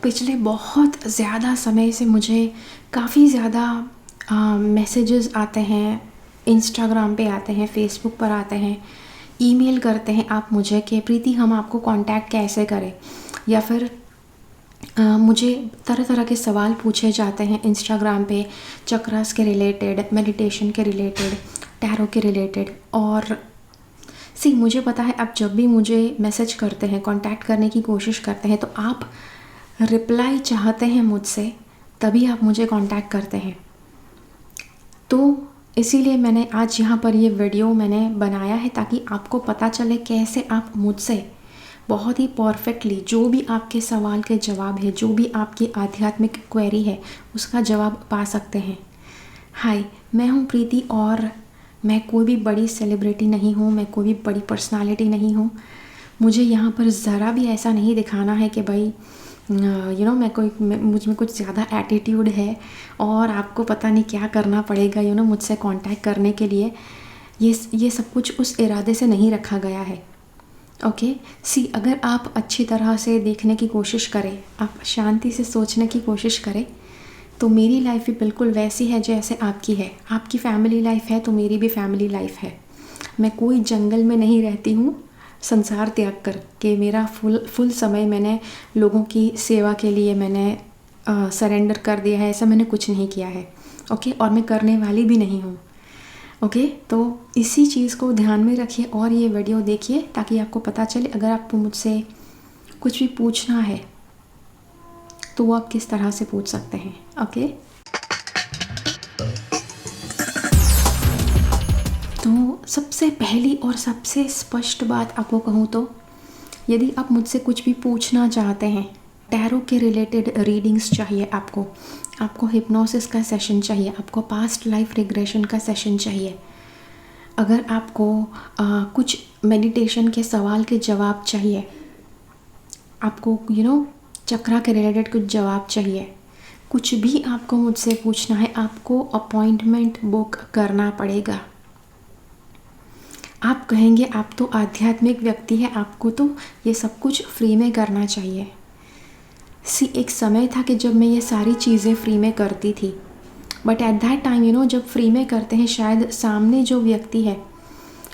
पिछले बहुत ज़्यादा समय से मुझे काफ़ी ज़्यादा मैसेजेस आते हैं, इंस्टाग्राम पे आते हैं, फेसबुक पर आते हैं, ईमेल करते हैं आप मुझे कि प्रीति हम आपको कांटेक्ट कैसे करें, या फिर मुझे तरह तरह के सवाल पूछे जाते हैं इंस्टाग्राम पे, चक्रास के रिलेटेड, मेडिटेशन के रिलेटेड, टैरो के रिलेटेड। और मुझे पता है आप जब भी मुझे मैसेज करते हैं, कांटेक्ट करने की कोशिश करते हैं, तो आप रिप्लाई चाहते हैं मुझसे, तभी आप मुझे कांटेक्ट करते हैं। तो इसीलिए मैंने आज यहाँ पर ये वीडियो मैंने बनाया है ताकि आपको पता चले कैसे आप मुझसे बहुत ही परफेक्टली जो भी आपके सवाल के जवाब है, जो भी आपकी आध्यात्मिक क्वेरी है, उसका जवाब पा सकते हैं। हाय, मैं हूँ प्रीति और मैं कोई भी बड़ी सेलिब्रिटी नहीं हूँ, मैं कोई भी बड़ी पर्सनालिटी नहीं हूँ। मुझे यहाँ पर ज़रा भी ऐसा नहीं दिखाना है कि भाई मुझ में कुछ ज़्यादा एटीट्यूड है और आपको पता नहीं क्या करना पड़ेगा मुझसे कांटेक्ट करने के लिए। ये सब कुछ उस इरादे से नहीं रखा गया है। ओके, अगर आप अच्छी तरह से देखने की कोशिश करें, आप शांति से सोचने की कोशिश करें, तो मेरी लाइफ भी बिल्कुल वैसी है जैसे आपकी है। आपकी फैमिली लाइफ है तो मेरी भी फैमिली लाइफ है। मैं कोई जंगल में नहीं रहती हूँ संसार त्याग कर के। मेरा फुल समय मैंने लोगों की सेवा के लिए मैंने सरेंडर कर दिया है। ऐसा मैंने कुछ नहीं किया है। ओके, और मैं करने वाली भी नहीं हूँ। ओके, तो इसी चीज़ को ध्यान में रखिए और ये वीडियो देखिए ताकि आपको पता चले अगर आपको मुझसे कुछ भी पूछना है तो वो आप किस तरह से पूछ सकते हैं। ओके, तो सबसे पहली और सबसे स्पष्ट बात आपको कहूँ तो यदि आप मुझसे कुछ भी पूछना चाहते हैं, टैरो के रिलेटेड रीडिंग्स चाहिए आपको हिप्नोसिस का सेशन चाहिए, आपको पास्ट लाइफ रिग्रेशन का सेशन चाहिए, अगर आपको कुछ मेडिटेशन के सवाल के जवाब चाहिए, आपको चक्रा के रिलेटेड कुछ जवाब चाहिए, कुछ भी आपको मुझसे पूछना है, आपको अपॉइंटमेंट बुक करना पड़ेगा। आप कहेंगे आप तो आध्यात्मिक व्यक्ति है, आपको तो ये सब कुछ फ्री में करना चाहिए। एक समय था कि जब मैं ये सारी चीज़ें फ्री में करती थी, बट एट दैट टाइम जब फ्री में करते हैं शायद सामने जो व्यक्ति है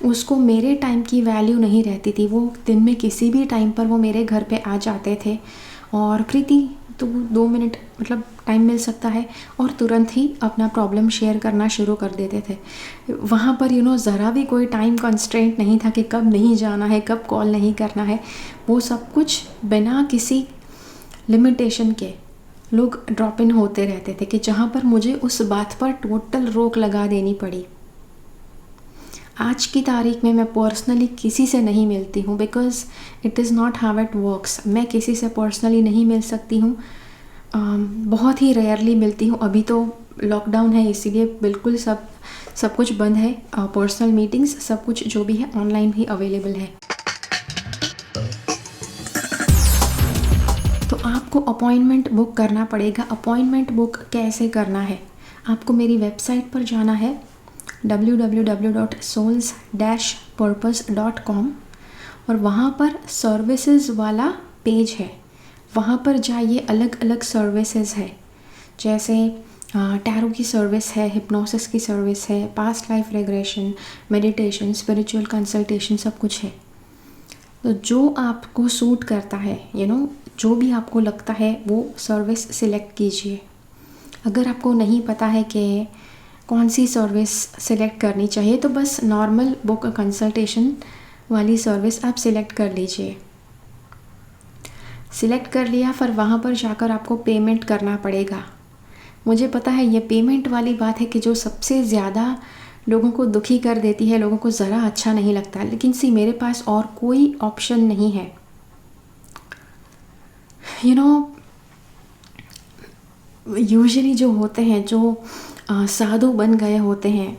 उसको मेरे टाइम की वैल्यू नहीं रहती थी। वो दिन में किसी भी टाइम पर वो मेरे घर पे आ जाते थे और प्रीति तो 2 मिनट मतलब टाइम मिल सकता है, और तुरंत ही अपना प्रॉब्लम शेयर करना शुरू कर देते थे। वहाँ पर ज़रा भी कोई टाइम कंस्ट्रेंट नहीं था कि कब नहीं जाना है, कब कॉल नहीं करना है। वो सब कुछ बिना किसी लिमिटेशन के लोग ड्रॉप इन होते रहते थे कि जहाँ पर मुझे उस बात पर टोटल रोक लगा देनी पड़ी। आज की तारीख में मैं पर्सनली किसी से नहीं मिलती हूँ because it is not how it works. मैं किसी से पर्सनली नहीं मिल सकती हूँ, बहुत ही रेयरली मिलती हूँ। अभी तो लॉकडाउन है इसीलिए बिल्कुल सब कुछ बंद है। पर्सनल मीटिंग्स सब कुछ जो भी है ऑनलाइन ही अवेलेबल है। तो आपको अपॉइंटमेंट बुक करना पड़ेगा। अपॉइंटमेंट बुक कैसे करना है? आपको मेरी वेबसाइट पर जाना है www.souls-purpose.com और वहाँ पर सर्विसेज वाला पेज है। वहाँ पर जाइए, अलग अलग सर्विसेज है, जैसे टैरो की सर्विस है, हिप्नोसिस की सर्विस है, past life regression, meditation, spiritual consultation, सब कुछ है। तो जो आपको सूट करता है जो भी आपको लगता है वो सर्विस सिलेक्ट कीजिए। अगर आपको नहीं पता है कि कौन सी सर्विस सिलेक्ट करनी चाहिए तो बस नॉर्मल बुक कंसल्टेशन वाली सर्विस आप सिलेक्ट कर लीजिए। सिलेक्ट कर लिया, फिर वहाँ पर जाकर आपको पेमेंट करना पड़ेगा। मुझे पता है ये पेमेंट वाली बात है कि जो सबसे ज़्यादा लोगों को दुखी कर देती है, लोगों को ज़रा अच्छा नहीं लगता, लेकिन मेरे पास और कोई ऑप्शन नहीं है। यूजुअली जो होते हैं, जो साधु बन गए होते हैं,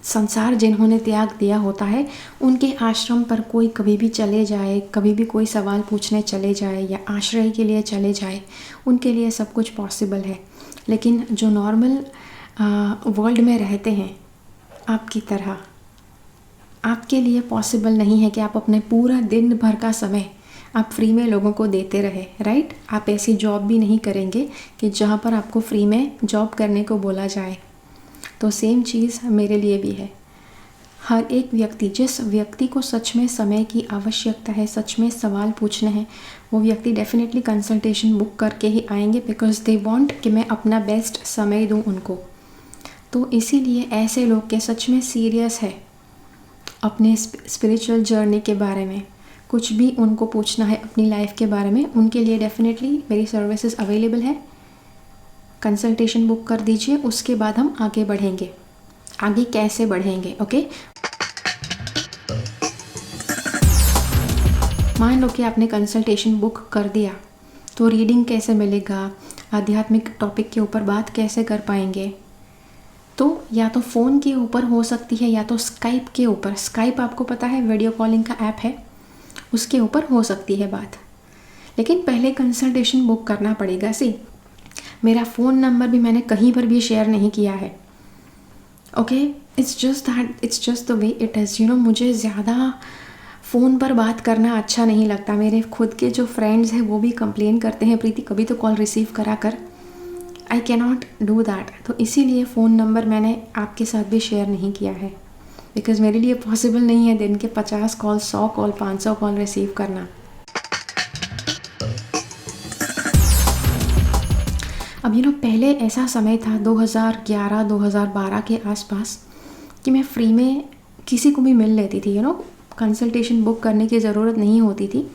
संसार जिन्होंने त्याग दिया होता है, उनके आश्रम पर कोई कभी भी चले जाए, कभी भी कोई सवाल पूछने चले जाए या आश्रय के लिए चले जाए, उनके लिए सब कुछ पॉसिबल है। लेकिन जो नॉर्मल वर्ल्ड में रहते हैं आपकी तरह, आपके लिए पॉसिबल नहीं है कि आप अपने पूरा दिन भर का समय आप फ्री में लोगों को देते रहे, राइट। आप ऐसी जॉब भी नहीं करेंगे कि जहाँ पर आपको फ्री में जॉब करने को बोला जाए। तो सेम चीज़ मेरे लिए भी है। हर एक व्यक्ति, जिस व्यक्ति को सच में समय की आवश्यकता है, सच में सवाल पूछने हैं, वो व्यक्ति डेफिनेटली कंसल्टेशन बुक करके ही आएंगे, बिकॉज दे वांट कि मैं अपना बेस्ट समय दूं उनको। तो इसीलिए ऐसे लोग के सच में सीरियस है अपने स्पिरिचुअल जर्नी के बारे में, कुछ भी उनको पूछना है अपनी लाइफ के बारे में, उनके लिए डेफिनेटली मेरी सर्विसेज अवेलेबल है। कंसल्टेशन बुक कर दीजिए, उसके बाद हम आगे बढ़ेंगे। आगे कैसे बढ़ेंगे, ओके। मान लो कि आपने कंसल्टेशन बुक कर दिया, तो रीडिंग कैसे मिलेगा, आध्यात्मिक टॉपिक के ऊपर बात कैसे कर पाएंगे। तो या तो फ़ोन के ऊपर हो सकती है, या तो स्काइप के ऊपर। स्काइप आपको पता है वीडियो कॉलिंग का ऐप है, उसके ऊपर हो सकती है बात। लेकिन पहले कंसल्टेशन बुक करना पड़ेगा। सी, मेरा फ़ोन नंबर भी मैंने कहीं पर भी शेयर नहीं किया है, okay. It's just the way it is, you know. मुझे ज़्यादा फ़ोन पर बात करना अच्छा नहीं लगता। मेरे खुद के जो फ्रेंड्स हैं वो भी कंप्लेन करते हैं, प्रीति कभी तो कॉल रिसीव करा कर। I cannot do that. तो इसीलिए फ़ोन नंबर मैंने आपके साथ भी शेयर नहीं किया है, बिकॉज़ मेरे लिए पॉसिबल नहीं है दिन के 50 कॉल, 100 कॉल, 500 कॉल रिसीव करना। अब पहले ऐसा समय था 2011-2012 के आसपास कि मैं फ्री में किसी को भी मिल लेती थी, कंसल्टेशन बुक करने की ज़रूरत नहीं होती थी।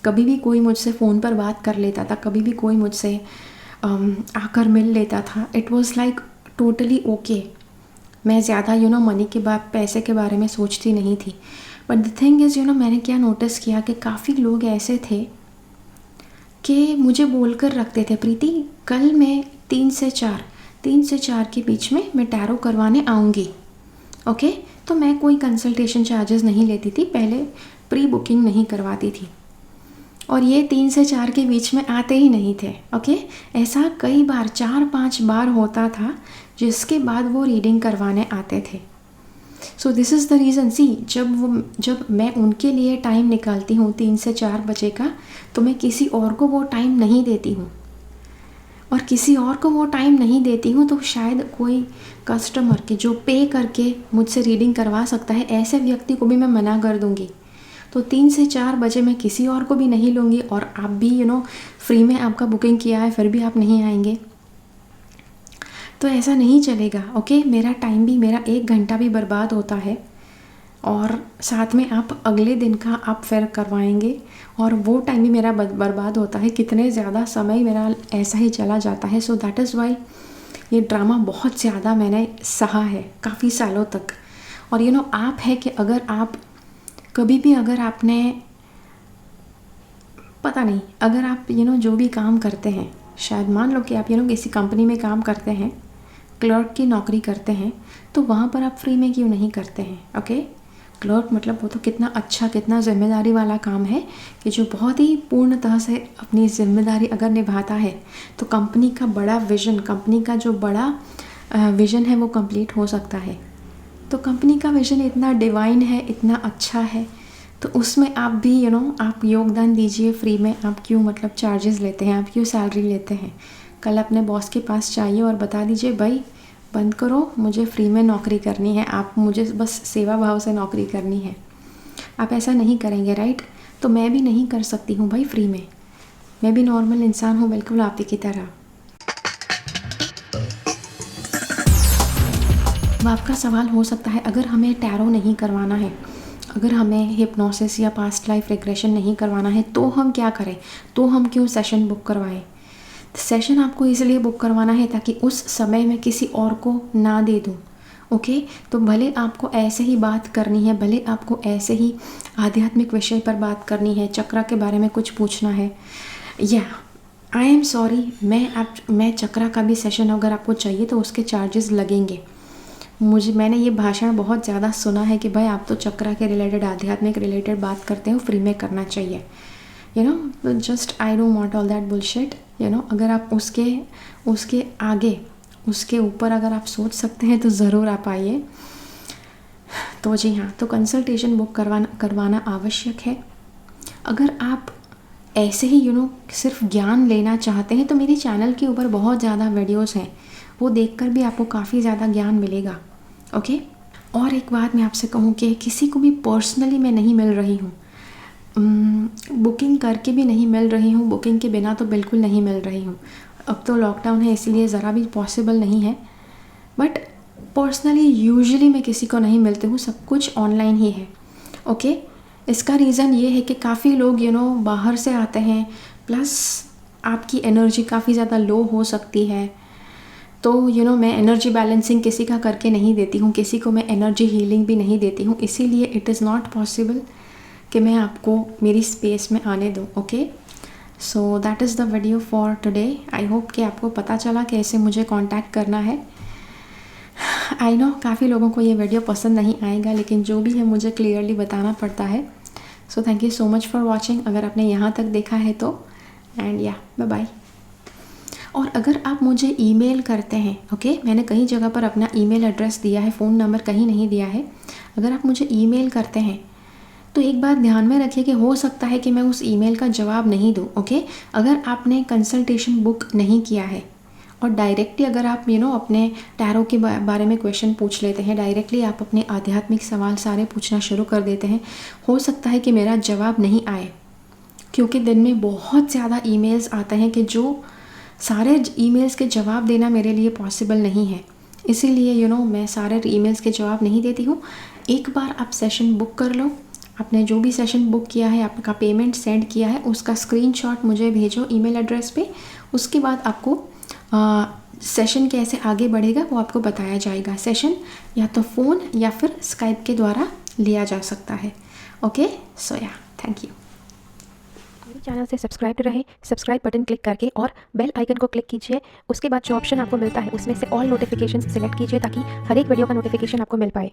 कभी भी कोई मुझसे फ़ोन पर बात कर लेता था, कभी भी कोई मुझसे आकर मिल लेता था। It was like totally okay. मैं ज़्यादा मनी के बाद, पैसे के बारे में सोचती नहीं थी। बट द थिंग इज़, मैंने क्या नोटिस किया कि काफ़ी लोग ऐसे थे कि मुझे बोल कर रखते थे, प्रीति कल मैं 3 से 4 के बीच में मैं टैरो करवाने आऊँगी, ओके। तो मैं कोई कंसल्टेशन चार्जेस नहीं लेती थी, पहले प्री बुकिंग नहीं करवाती थी, और ये 3 से 4 के बीच में आते ही नहीं थे, ओके। ऐसा कई बार 4-5 बार होता था, जिसके बाद वो रीडिंग करवाने आते थे। So this is the reason. See, जब मैं उनके लिए टाइम निकालती हूँ 3 से 4 बजे का, तो मैं किसी और को वो टाइम नहीं देती हूँ, और किसी और को वो टाइम नहीं देती हूँ तो शायद कोई कस्टमर के जो पे करके मुझसे रीडिंग करवा सकता है, ऐसे व्यक्ति को भी मैं मना कर दूँगी। तो 3 से 4 बजे मैं किसी और को भी नहीं लूँगी, और आप भी फ्री में आपका बुकिंग किया है फिर भी आप नहीं आएंगे, तो ऐसा नहीं चलेगा, ओके। मेरा टाइम भी, मेरा 1 घंटा भी बर्बाद होता है, और साथ में आप अगले दिन का आप फिर करवाएंगे, और वो टाइम भी मेरा बर्बाद होता है। कितने ज़्यादा समय मेरा ऐसा ही चला जाता है। सो दैट इज़ वाई ये ड्रामा बहुत ज़्यादा मैंने सहा है काफ़ी सालों तक। और आप है कि अगर आप कभी भी, अगर आपने पता नहीं, अगर आप जो भी काम करते हैं, शायद मान लो कि आप किसी कंपनी में काम करते हैं, क्लर्क की नौकरी करते हैं, तो वहाँ पर आप फ्री में क्यों नहीं करते हैं, ओके। क्लर्क मतलब वो तो कितना अच्छा, कितना जिम्मेदारी वाला काम है कि जो बहुत ही पूर्णतः से अपनी जिम्मेदारी अगर निभाता है तो कंपनी का बड़ा विज़न, कंपनी का जो बड़ा विज़न है वो कंप्लीट हो सकता है। तो कंपनी का विज़न इतना डिवाइन है, इतना अच्छा है, तो उसमें आप भी आप योगदान दीजिए फ्री में। आप क्यों मतलब चार्जेस लेते हैं, आप क्यों सैलरी लेते हैं। कल अपने बॉस के पास जाइए और बता दीजिए, भाई बंद करो, मुझे फ्री में नौकरी करनी है, आप मुझे बस सेवा भाव से नौकरी करनी है। आप ऐसा नहीं करेंगे, राइट। तो मैं भी नहीं कर सकती हूँ भाई फ्री में, मैं भी नॉर्मल इंसान हूँ, बिल्कुल आप ही की तरह। अब आपका सवाल हो सकता है, अगर हमें टैरो नहीं करवाना है, अगर हमें हिप्नोसिस या पास्ट लाइफ रिग्रेशन नहीं करवाना है, तो हम क्या करें, तो हम क्यों सेशन बुक करवाएं। सेशन आपको इसलिए बुक करवाना है ताकि उस समय मैं किसी और को ना दे दूं, ओके। तो भले आपको ऐसे ही बात करनी है, भले आपको ऐसे ही आध्यात्मिक विषय पर बात करनी है, चक्रा के बारे में कुछ पूछना है, या आई एम सॉरी, मैं चक्रा का भी सेशन अगर आपको चाहिए तो उसके चार्जेस लगेंगे। मैंने ये भाषण बहुत ज़्यादा सुना है कि भाई आप तो चक्रा के रिलेटेड, आध्यात्मिक रिलेटेड बात करते हो, फ्री में करना चाहिए, just I don't want all that bullshit. अगर आप उसके आगे, उसके ऊपर अगर आप सोच सकते हैं तो ज़रूर आप आइए। तो जी हाँ, तो कंसल्टेशन बुक करवाना आवश्यक है। अगर आप ऐसे ही सिर्फ ज्ञान लेना चाहते हैं तो मेरी चैनल के ऊपर बहुत ज़्यादा वीडियोस हैं, वो देखकर भी आपको काफ़ी ज़्यादा ज्ञान मिलेगा। ओके। और एक बात मैं आपसे कहूँ कि किसी को भी पर्सनली मैं नहीं मिल रही हूँ, बुकिंग करके भी नहीं मिल रही हूँ, बुकिंग के बिना तो बिल्कुल नहीं मिल रही हूँ। अब तो लॉकडाउन है इसलिए ज़रा भी पॉसिबल नहीं है, बट पर्सनली यूजुअली मैं किसी को नहीं मिलती हूँ, सब कुछ ऑनलाइन ही है। ओके। इसका रीज़न ये है कि काफ़ी लोग बाहर से आते हैं, प्लस आपकी एनर्जी काफ़ी ज़्यादा लो हो सकती है, तो मैं एनर्जी बैलेंसिंग किसी का करके नहीं देती हूँ, किसी को मैं एनर्जी हीलिंग भी नहीं देती हूँ, इसीलिए इट इज़ नॉट पॉसिबल कि मैं आपको मेरी स्पेस में आने दूँ। Okay. So that is the video for today. I hope कि आपको पता चला कैसे मुझे कांटेक्ट करना है। आई नो काफ़ी लोगों को ये वीडियो पसंद नहीं आएगा, लेकिन जो भी है मुझे क्लियरली बताना पड़ता है। So thank you so much for watching, अगर आपने यहाँ तक देखा है तो। एंड या बाय बाय। और अगर आप मुझे ईमेल करते हैं, ओके, मैंने कई जगह पर अपना ईमेल एड्रेस दिया है, फ़ोन नंबर कहीं नहीं दिया है। अगर आप मुझे ईमेल करते हैं तो एक बात ध्यान में रखिए कि हो सकता है कि मैं उस ईमेल का जवाब नहीं दूं। ओके। अगर आपने कंसल्टेशन बुक नहीं किया है और डायरेक्टली अगर आप अपने टैरो के बारे में क्वेश्चन पूछ लेते हैं, डायरेक्टली आप अपने आध्यात्मिक सवाल सारे पूछना शुरू कर देते हैं, हो सकता है कि मेरा जवाब नहीं आए, क्योंकि दिन में बहुत ज़्यादा ईमेल्स आते हैं कि जो सारे ईमेल्स के जवाब देना मेरे लिए पॉसिबल नहीं है। इसीलिए मैं सारे ईमेल्स के जवाब नहीं देती हूँ। एक बार आप सेशन बुक कर लो, आपने जो भी सेशन बुक किया है, आपका पेमेंट सेंड किया है, उसका स्क्रीनशॉट मुझे भेजो ईमेल एड्रेस पे। उसके बाद आपको सेशन कैसे आगे बढ़ेगा वो आपको बताया जाएगा। सेशन या तो फ़ोन या फिर स्काइप के द्वारा लिया जा सकता है। ओके। सो या थैंक यू। मेरे चैनल से सब्सक्राइब रहे, सब्सक्राइब बटन क्लिक करके और बेल आइकन को क्लिक कीजिए। उसके बाद जो ऑप्शन आपको मिलता है उसमें से ऑल नोटिफिकेशंस सिलेक्ट कीजिए ताकि हर एक वीडियो का नोटिफिकेशन आपको मिल पाए।